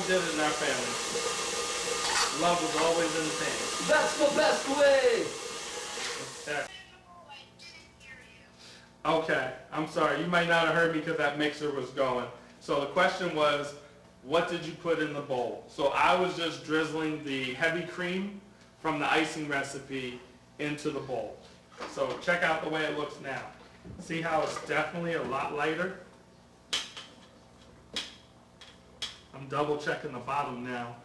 did it in our family. Love was always in the family. That's the best way. Okay, I'm sorry. You might not have heard me because that mixer was going. So the question was, what did you put in the bowl? So I was just drizzling the heavy cream from the icing recipe into the bowl. So check out the way it looks now. See how it's definitely a lot lighter? I'm double checking the bottom now.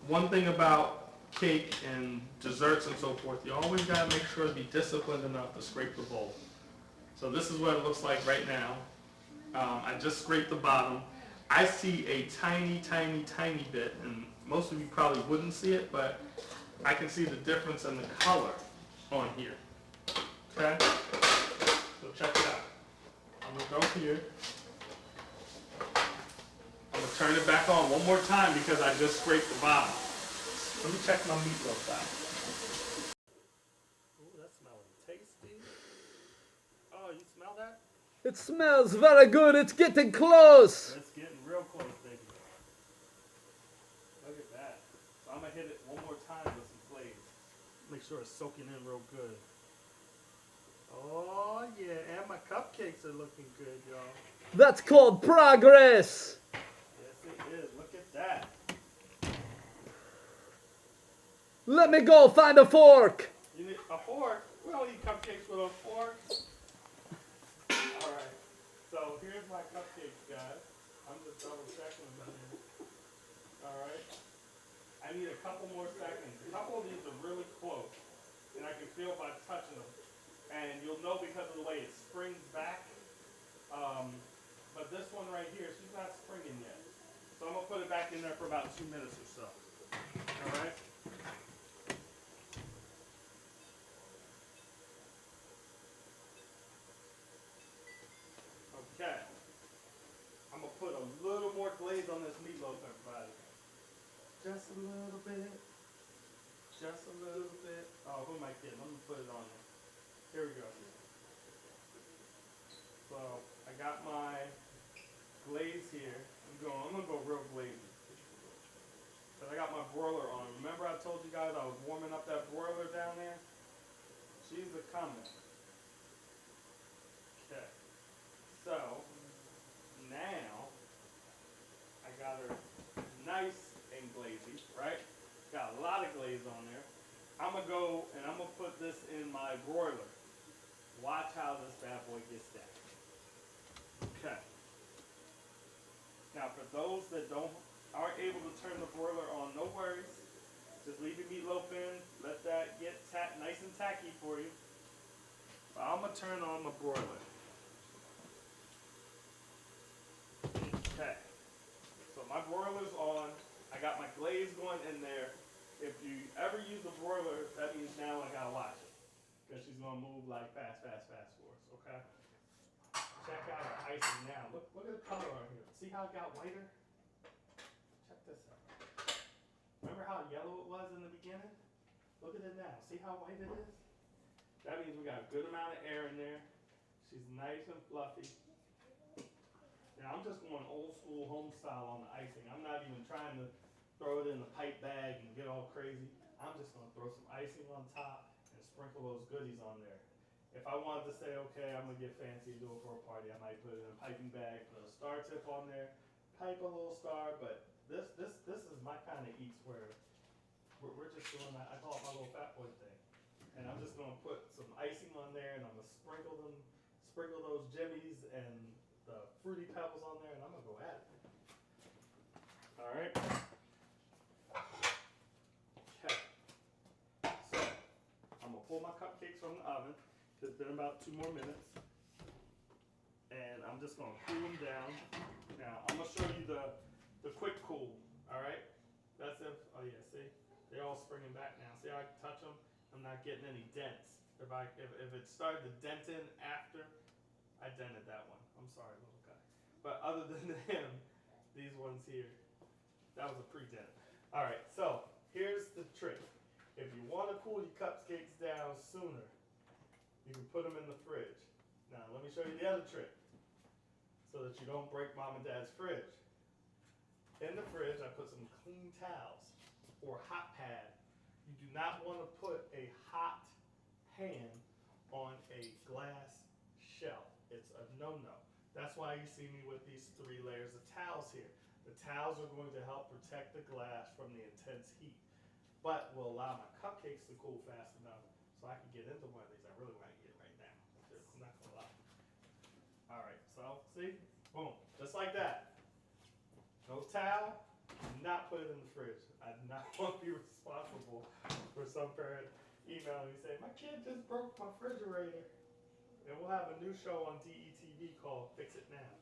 One thing about cake and desserts and so forth, you always gotta make sure to be disciplined enough to scrape the bowl. So this is what it looks like right now. I just scraped the bottom. I see a tiny, tiny, tiny bit, and most of you probably wouldn't see it, but I can see the difference in the color on here. Okay? So check it out. I'm gonna go here. I'm gonna turn it back on one more time because I just scraped the bottom. Let me check my meatloaf out. Ooh, that's smelling tasty. Oh, you smell that? It smells very good. It's getting close. It's getting real close, baby. Look at that. So I'm gonna hit it one more time with some glaze. Make sure it's soaking in real good. Oh yeah, and my cupcakes are looking good, y'all. That's called progress. Yes, it is. Look at that. Let me go find a fork. You need a fork? We don't eat cupcakes with a fork. Alright, so here's my cupcakes, guys. I'm just double checking them in here. Alright. I need a couple more seconds. A couple of these are really close. And I can feel by touching them. And you'll know because of the way it springs back. But this one right here, she's not springing yet. So I'm going to put it back in there for about 2 minutes or so. Alright? Okay. I'm going to put a little more glaze on this meatloaf, everybody. Just a little bit. Just a little bit. Oh, who am I kidding? Let me put it on there. Here we go. So, I got my glaze here. I'm gonna go real glazy. But I got my broiler on. Remember I told you guys I was warming up that broiler down there? She's a coming. Okay. So, now, I got her nice and glazy, right? Got a lot of glaze on there. I'm gonna go and I'm gonna put this in my broiler. Watch how this bad boy gets down. Okay. Now for those that aren't able to turn the broiler on, no worries. Just leave your meatloaf in, let that get nice and tacky for you. But I'm gonna turn on my broiler. Okay. So my broiler's on. I got my glaze going in there. If you ever use the broiler, that means now I gotta watch it. Because she's gonna move like fast for us, okay? Check out our icing now. Look at the color on here. See how it got whiter? Check this out. Remember how yellow it was in the beginning? Look at it now. See how white it is? That means we got a good amount of air in there. She's nice and fluffy. Now I'm just going old school home style on the icing. I'm not even trying to throw it in the pipe bag and get all crazy. I'm just going to throw some icing on top and sprinkle those goodies on there. If I wanted to say, okay, I'm going to get fancy and do it for a party, I might put it in a piping bag, put a star tip on there, pipe a little star, but this is my kind of eats where we're just doing that. I call it my little fat boy thing. And I'm just going to put some icing on there and I'm going to sprinkle those jimmies and the fruity pebbles on there and I'm going to go at it. All right. Okay. So, I'm going to pull my cupcakes from the oven. It's been about 2 more minutes. And I'm just going to cool them down. Now, I'm going to show you the quick cool, all right? That's if, oh yeah, see? They're all springing back now. See how I can touch them? I'm not getting any dents. If it started to dent in after, I dented that one. I'm sorry, little guy. But other than him, these ones here, that was a pre-dent. All right, so here's the trick. If you want to cool your cupcakes down sooner, you can put them in the fridge. Now, let me show you the other trick so that you don't break mom and dad's fridge. in the fridge, I put some clean towels or hot pad. You do not want to put a hot pan on a glass shelf. It's a no-no. That's why you see me with these 3 layers of towels here. The towels are going to help protect the glass from the intense heat, but will allow my cupcakes to cool fast enough so I can get into one of these. I really want to eat it right now. I'm not going to lie. All right, so see? Boom, just like that. No towel, do not put it in the fridge. I do not want to be responsible for some parent emailing me saying, my kid just broke my refrigerator. And we'll have a new show on DETV called Fix It Now.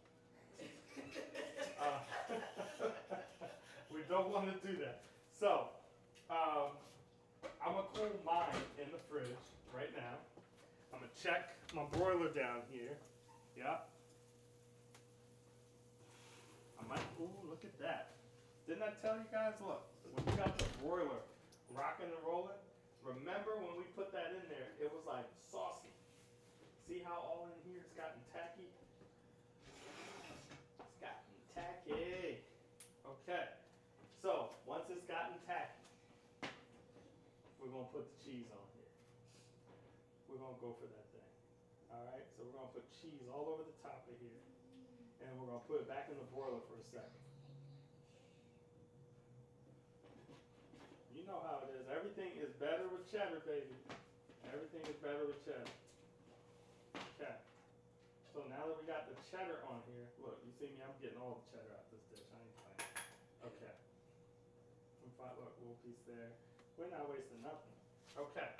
We don't want to do that. So, I'm going to cool mine in the fridge right now. I'm going to check my broiler down here. Yep. I might, ooh, look at that. Didn't I tell you guys, look, when you got the broiler rocking and rolling, remember when we put that in there, it was like saucy. See how all in here it's gotten tacky? It's gotten tacky. Okay, so once it's gotten tacky, we're going to put the cheese on here. We're going to go for that thing. All right, so we're going to put cheese all over the top of here. And we're going to put it back in the broiler for a second. You know how it is. Everything is better with cheddar, baby. Everything is better with cheddar. Okay. So now that we got the cheddar on here, look, you see me, I'm getting all the cheddar out this dish. I ain't playing. Okay. Look, little piece there. We're not wasting nothing. Okay.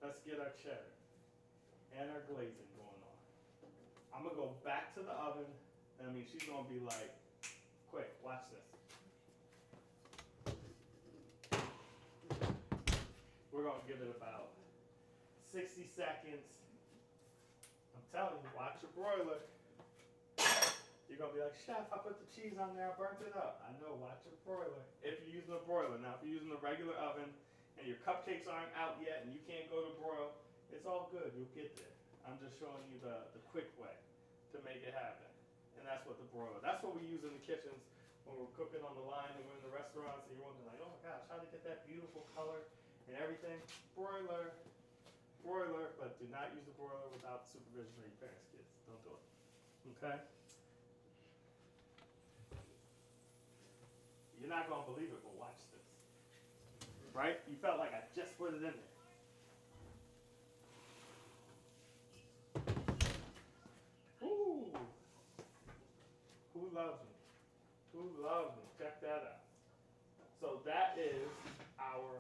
Let's get our cheddar and our glazing going on. I'm going to go back to the oven. I mean, she's going to be like, quick, watch this. We're going to give it about 60 seconds. I'm telling you, watch your broiler. You're going to be like, Chef, I put the cheese on there, I burnt it up. I know, watch your broiler. If you're using a broiler. Now, if you're using a regular oven and your cupcakes aren't out yet and you can't go to broil, it's all good. You'll get there. I'm just showing you the quick way to make it happen. And that's what the broiler, that's what we use in the kitchens when we're cooking on the line and we're in the restaurants and you're wondering like, oh my gosh, how to get that beautiful color and everything. Broiler, but do not use the broiler without the supervision of your parents' kids. Don't do it. Okay? You're not going to believe it, but watch this. Right? You felt like I just put it in there. Ooh. Who loves me? Who loves me? Check that out. So that is our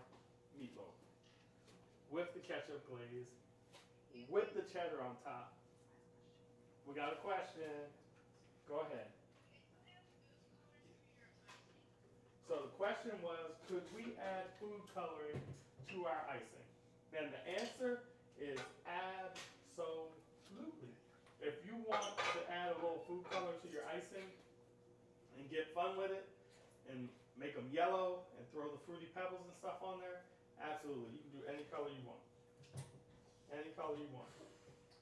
meatloaf. With the ketchup glaze, with the cheddar on top. We got a question. Go ahead. So the question was, could we add food coloring to our icing? And the answer is absolutely. If you want to add a little food color to your icing and get fun with it and make them yellow and throw the fruity pebbles and stuff on there, absolutely. You can do any color you want. Any color you want.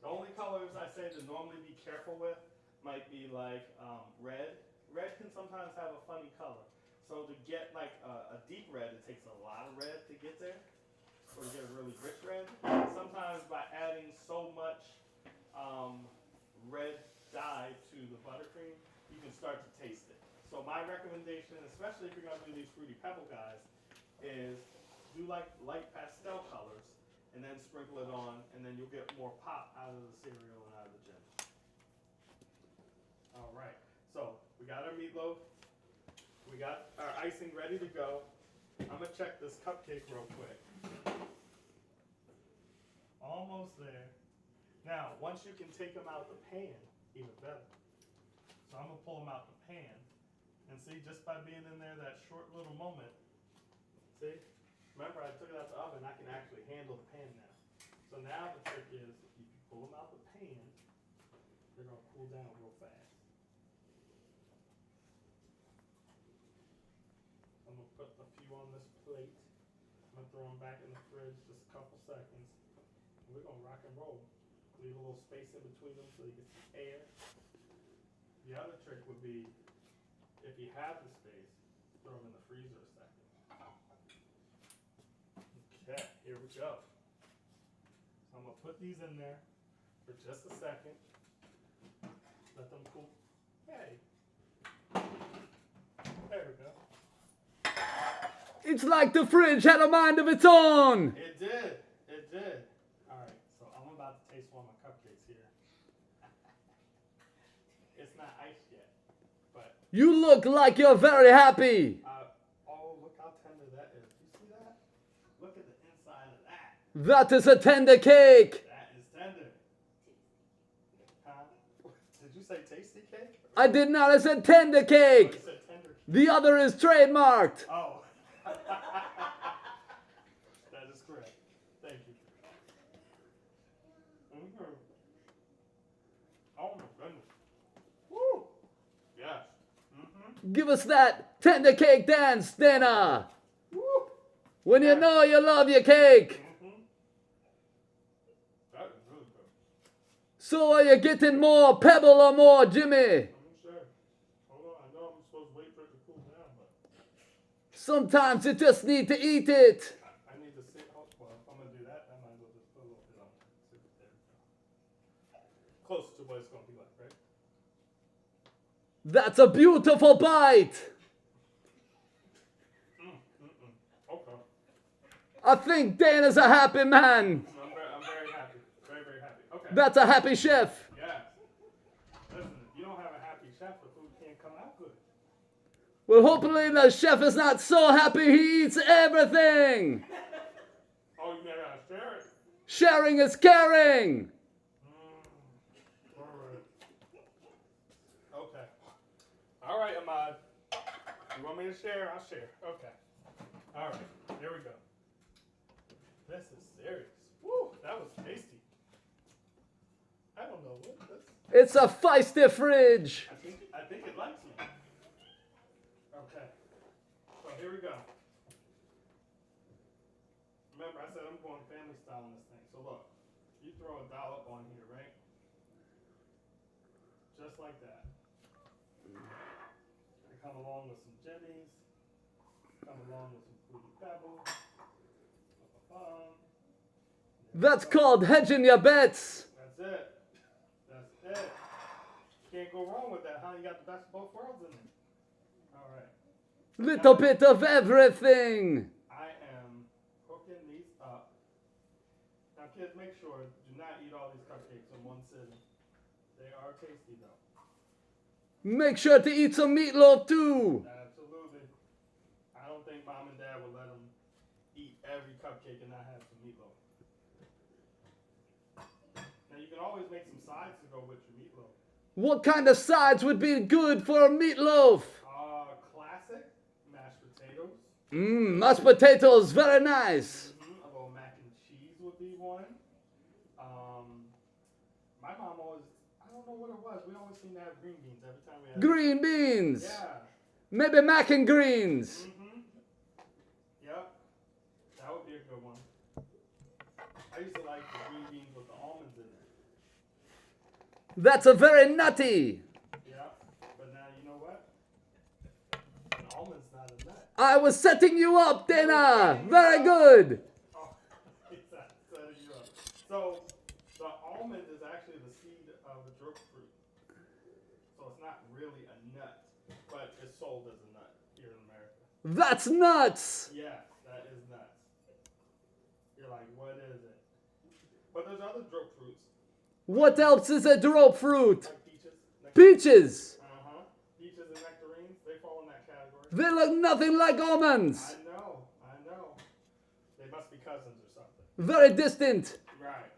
The only colors I say to normally be careful with might be like red. Red can sometimes have a funny color. So to get like a deep red, it takes a lot of red to get there, or to get a really rich red. Sometimes by adding so much red dye to the buttercream, you can start to taste it. So my recommendation, especially if you're going to do these fruity pebble guys, is do like light pastel colors and then sprinkle it on, and then you'll get more pop out of the cereal and out of the gin. All right, so we got our meatloaf. We got our icing ready to go. I'm going to check this cupcake real quick. Almost there. Now, once you can take them out the pan, even better. So I'm going to pull them out the pan. And see, just by being in there that short little moment, see? Remember, I took it out the oven. I can actually handle the pan now. So now the trick is, if you pull them out the pan, they're going to cool down real fast. I'm going to put a few on this plate. I'm going to throw them back in the fridge just a couple seconds. And we're going to rock and roll. Leave a little space in between them so you get some air. The other trick would be, if you have the space, throw them in the freezer a second. Okay, here we go. So I'm gonna put these in there for just a second. Let them cool. Hey. There we go. It's like the fridge had a mind of its own. It did. It did. All right, so I'm about to taste one of my cupcakes here. It's not iced yet, but You look like you're very happy. oh, look how tender that is. You see that? Look at the inside of that. That is a tender cake. That is tender. Huh? Did you say tasty cake? I did not. I said tender Oh, you cake. said tender cake. The other is trademarked. Oh. That is correct. Thank you. Mm-hmm. Oh my goodness. Woo! Yes. Mm-hmm. Give us that tender cake dance, Dana. Woo! When you know you love your cake. Mm-hmm. That is really good. So are you getting more Pebble or more Jimmy? I'm sure. Hold on, I know I'm supposed to wait for it to cool down, but Sometimes you just need to eat it. I need to see. Oh, well, if I'm gonna do that, I might as well just put a little bit on there. There we go. Close to what it's gonna be like, right? That's a beautiful bite. Okay. I think Dana's a happy man. I'm very happy. Very, very happy. Okay. That's a happy chef. Yes. Listen, if you don't have a happy chef, the food can't come out good. Well, hopefully the chef is not so happy he eats everything. Oh, you gotta share it. Sharing is caring. All right. Okay. All right, AMAn. You want me to share? I'll share. Okay. All right. Here we go. This is serious. Woo, that was tasty. I don't know what this. It's a feisty fridge. I think it likes me. Okay. So here we go. Remember, I said I'm going family style on this thing. So look, you throw a dollop on here, right? Just like that. I come along with some jimmies. Come along with some fruity pebble. That's called hedging your bets. That's it. That's it. Can't go wrong with that, huh? You got the best of both worlds in there. All right. Little bit of everything. I am hooking these up. Now, kids, make sure do not eat all these cupcakes in one sitting. They are tasty, though. Make sure to eat some meatloaf too. Absolutely. I don't think mom and dad would let them eat every cupcake and not have some meatloaf. Now, you can always make some sides to go with your meatloaf. What kind of sides would be good for a meatloaf? Classic mashed potatoes. Mashed potatoes, very nice. A little mac and cheese would be one. My mom always, I don't know what it was. We always seem to have green beans every time we had. Green beans. Yeah. Maybe mac and greens. Yep. That would be a good one. I used to like the green beans with the almonds in it. That's a very nutty. Yeah. But now you know what? An almond's not a nut. I was setting you up, Dana. Very good. Oh, it's not setting you up. So the almond is actually the seed of the drip fruit. So it's not really a nut, but it's sold as a nut here in America. That's nuts. Yeah, that is nuts. You're like, what is it? But there's other drip fruits. What else is a drop fruit? Like peaches. Peaches. Peaches and nectarines, they fall in that category. They look nothing like almonds. I know. They must be cousins or something. Very distant. Right.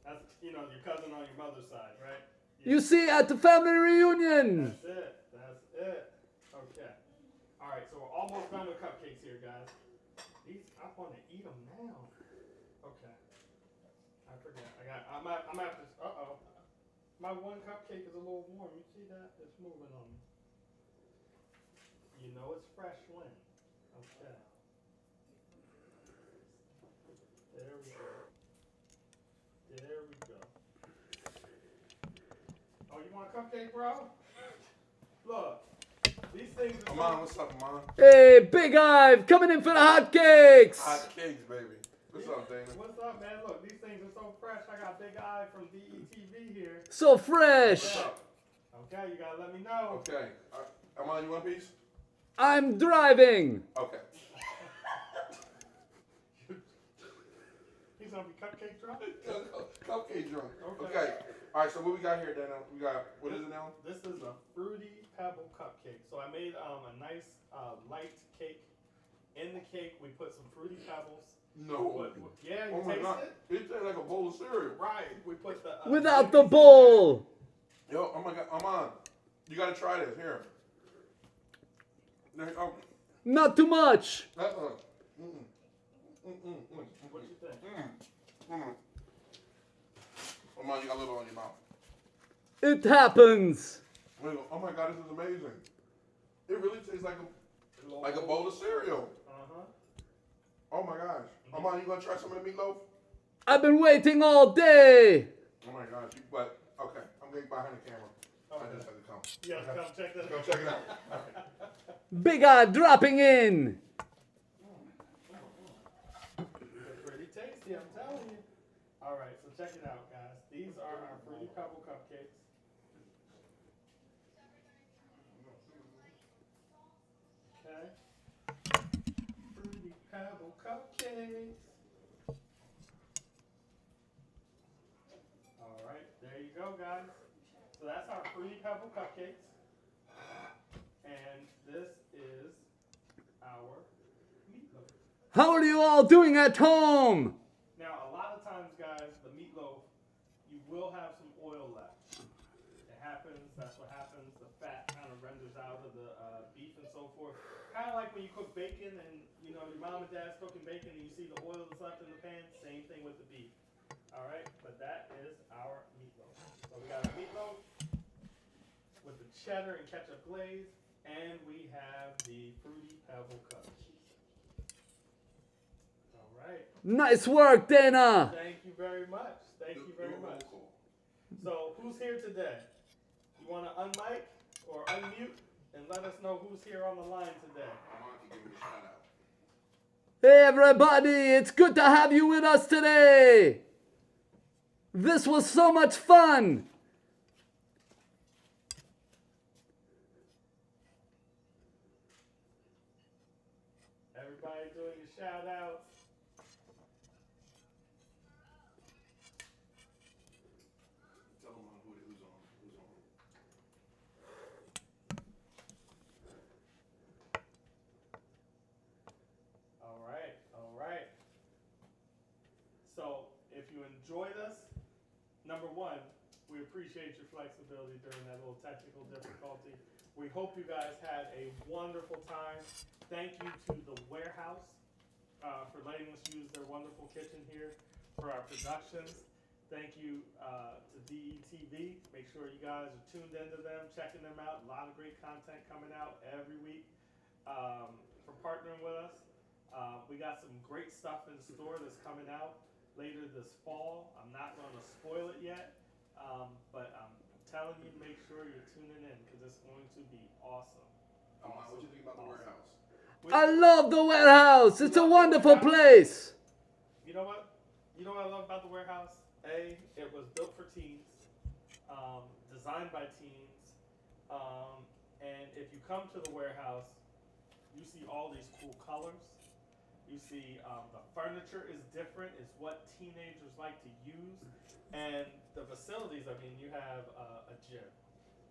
That's, your cousin on your mother's side, right? You see at the family reunion. That's it. Okay. All right, so we're almost done with cupcakes here, guys. These, I want to eat them now. Okay. I forgot. I'm after. Uh-oh. My one cupcake is a little warm. You see that? It's moving on me. You know it's fresh when. Okay. There we go. Oh, you want a cupcake, bro? Look, these things are AMAn, what's up, AMAn? Hey, Big Ive, coming in for the hotcakes. Hot cakes, baby. What's up, Dana? What's up, man? Look, these things are so fresh. I got Big Eye from DETV here. So fresh. What's up? Okay, you gotta let me know. Okay. AMAn, you want a piece? I'm driving. Okay. He's gonna be cupcake drunk? Cupcake drunk. Okay. Okay. All right, so what we got here, Dana? We got, what is it now? This is a fruity pebble cupcake. So I made a nice light cake. In the cake, we put some fruity pebbles. No. Yeah, you Oh my taste God. it? It tastes like a bowl of cereal. Right. We put the Without the chickpeas in bowl. Yo, oh my God, AMAn, you gotta try this. Here. Oh, Not too much. there. What you think? AMAN, you got a little on your mouth. It happens. Oh my God, this is amazing. It really tastes like a bowl of cereal. Uh-huh. Oh my gosh. AMAn, you gonna try some of the meatloaf? I've been waiting all day. Oh my gosh, but okay, I'm getting behind the camera. I just had to come. Yeah, come check that Go out. check it out. Big Ive dropping in. They're pretty tasty, I'm telling you. All right, so check it out, guys. These are our fruity pebble cupcakes. Okay. Fruity pebble cupcakes. All right, there you go, guys. So that's our fruity pebble cupcakes. And this is our meatloaf. How are you all doing at home? Now, a lot of times, guys, the meatloaf, you will have some oil left. It happens. That's what happens. The fat kind of renders out of the beef and so forth. Kind of like when you cook bacon and, you know, your mom and dad's cooking bacon and you see the oil that's left in the pan. Same thing with the beef. All right? But that is our meatloaf. So we got our meatloaf with the cheddar and ketchup glaze. And we have the fruity pebble cupcakes. All right. Nice work, Dana. Thank you very much. Thank you very much. So, who's here today? You want to unmic or unmute and let us know who's here on the line today? AMAn can give me a shout out. Hey, everybody. It's good to have you with us today. This was so much fun. Everybody doing your shout outs. Tell AMAn who's on. All right, all right. So, if you enjoyed us, number one, we appreciate your flexibility during that little technical difficulty. We hope you guys had a wonderful time. Thank you to the warehouse for letting us use their wonderful kitchen here for our productions. Thank you to DETV. Make sure you guys are tuned into them, checking them out. A lot of great content coming out every week for partnering with us. We got some great stuff in store that's coming out later this fall. I'm not going to spoil it yet, but I'm telling you to make sure you're tuning in because it's going to be awesome. AMAn, what you think about the warehouse? I love the warehouse. It's a wonderful place. You know what? You know what I love about the warehouse? It was built for teens, designed by teens, and if you come to the warehouse, you see all these cool colors. You see the furniture is different. It's what teenagers like to use. And the facilities, I mean, you have a gym.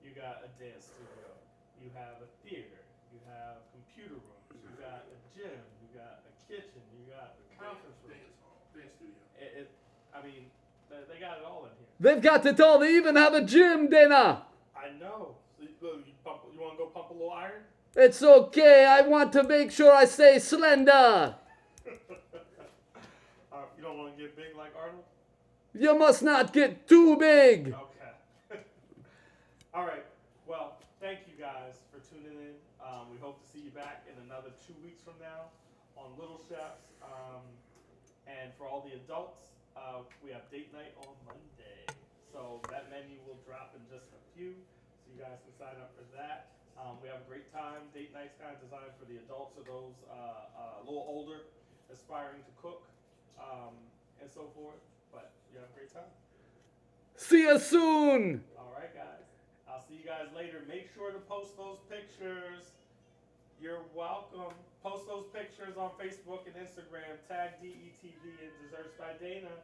You got a dance studio. You have a theater. You have computer rooms. You got a gym. You got a kitchen. You got a conference room. Dance studio. I mean, they got it all in here. They've got it all. They even have a gym, Dana. I know. So you want to go pump a little iron? It's okay. I want to make sure I stay slender. You don't want to get big like Arnold? You must not get too big. Okay. All right. Well, thank you guys for tuning in. We hope to see you back in another 2 weeks from now on Little Chefs. And for all the adults, we have date night on Monday. So So that menu will drop in just a few, so you guys can sign up for that. We have a great time. Date nights kind of designed for the adults or those a little older, aspiring to cook, and so forth. But you have a great time. See you soon. All right, guys. I'll see you guys later. Make sure to post those pictures. You're welcome. Post those pictures on Facebook and Instagram. Tag DETV and Desserts by Dana.